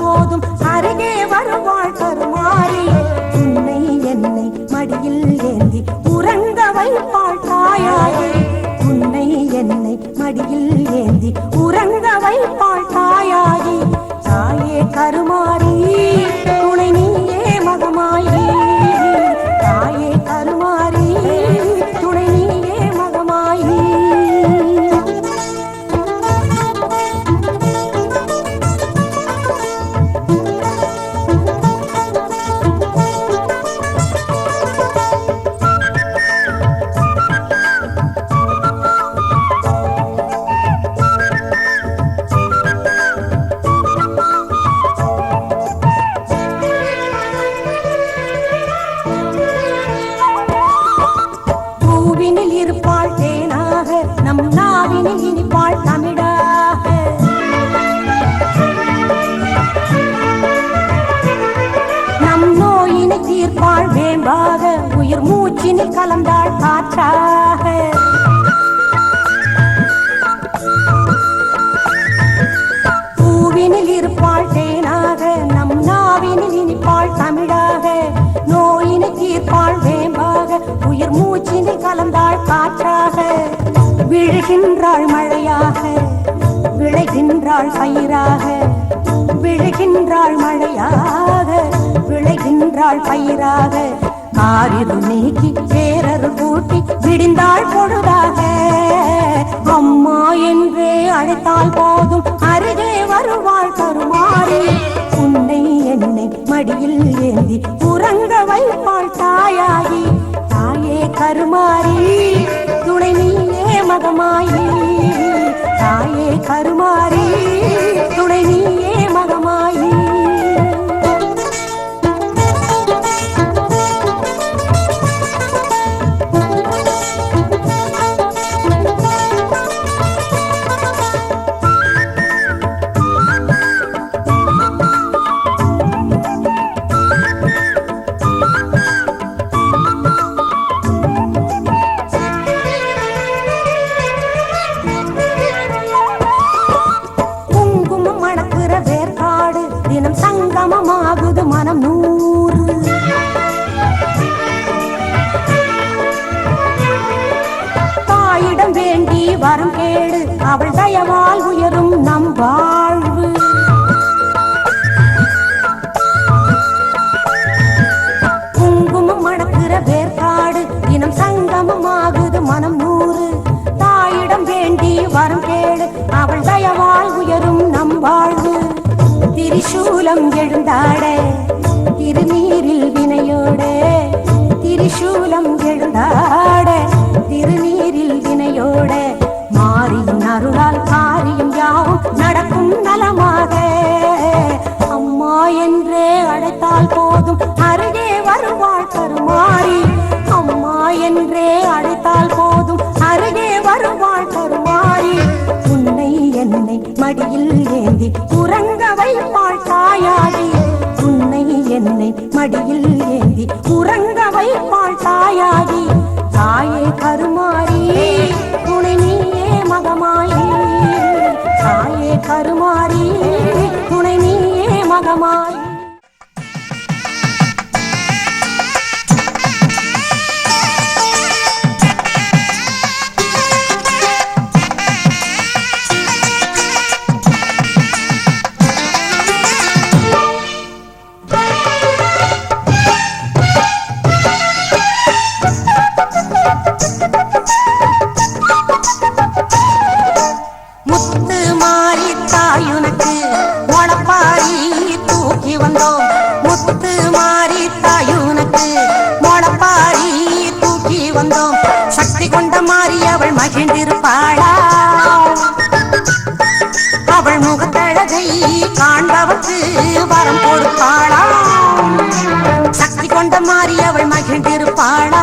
போதும் அருகே வருவாள் கருமாறி. உன்னை என்னை மடியில் ஏந்தி உறங்க வைப்பாள் தாயாகி. உன்னை என்னை மடியில் ஏந்தி உறங்க வைப்பாள் தாயாகி. தாயே கருமாறி துணை நீயே மகமாயி. தாயே கருமாறி துணை நீயே மகமாயி. இருப்பாள் தேனாக நம் நாவினில் இனிப்பாள் தமிழாக. நம் நோயினை தீர்ப்பாள் வேம்பாக. உயிர் மூச்சினில் கலந்தாள் காற்றாக. பூவினில் இருப்பாள் தேனாக நம் நாவினில் இனிப்பாள் தமிழாக. நோயினை தீர்ப்பாள் வேம்பாக. உயிர் மூச்சினில் கலந்தாள் காற்றாக. விழுகின்றாள் மழையாக விளைகின்றாள் பயிராக. விழுகின்றாள் மழையாக விளைகின்றாள் பயிராக. காரிரு நீக்கி பேரரு கூட்டி விடிந்தாள் பொழுதாக. அம்மா என்றே அழைத்தால் போதும் அருகே வருவாள் கருமாறி. உன்னை என்னை மடியில் ஏந்தி உறங்க வைப்பாள் தாயாகி. தாயே கருமாறி துணை நீயே மகமாயி. தாயே கருமாறி துணை நீயே மகமாயி. தினம் சங்கமமாகுது மனம் நூறு. தாயிடம் வேண்டி வரம் கேடு அவள் தயவால் உயரும் நம் வாழ்வு. குங்குமம் மணக்கிற வேர்காடு தினம் சங்கமமாகுது மனம் நூறு. தாயிடம் வேண்டி வரம் கேடு அவள் தயவால் உயரும் நம் வாழ்வு. திரிசூலம் எழுந்தாட திருநீரில் வினையோட. திரிசூலம் எழுந்தாட திருநீரில் வினையோட. மாரியின் அருளால் காரியம் யாவும் நடக்கும் நலமாக. அம்மா என்றே அழைத்தால் போதும் அருகே வருவாள் கருமாறி. அம்மா என்றே அழைத்தால் போதும் அருகே வருவாள் கருமாறி. உன்னை என்னை மடியில் ஏந்தி உறங்க வைப்பாள் தாயாகி. உன்னை என்னை மடியில் ஏந்தி உறங்க வைப்பாள் தாயாகி. தாயே கருமாறி துணை நீயே மகமாயி. தாயே கருமாறி துணை நீயே மகமாயி. முத்து மாறி தாயுனக்கு மொளப்பாரி தூக்கி வந்தோம். முத்து மாறி தாயுனக்கு மொளப்பாரி தூக்கி வந்தோம். சக்தி கொண்ட மாறி அவள் மகிழ்ந்திருப்பாளா. அவள் முகத்தழகை காண்பவர்க்கு வரம் கொடுப்பாளா. அந்த மாறி அவள் மகிழ்ந்திருப்பாளா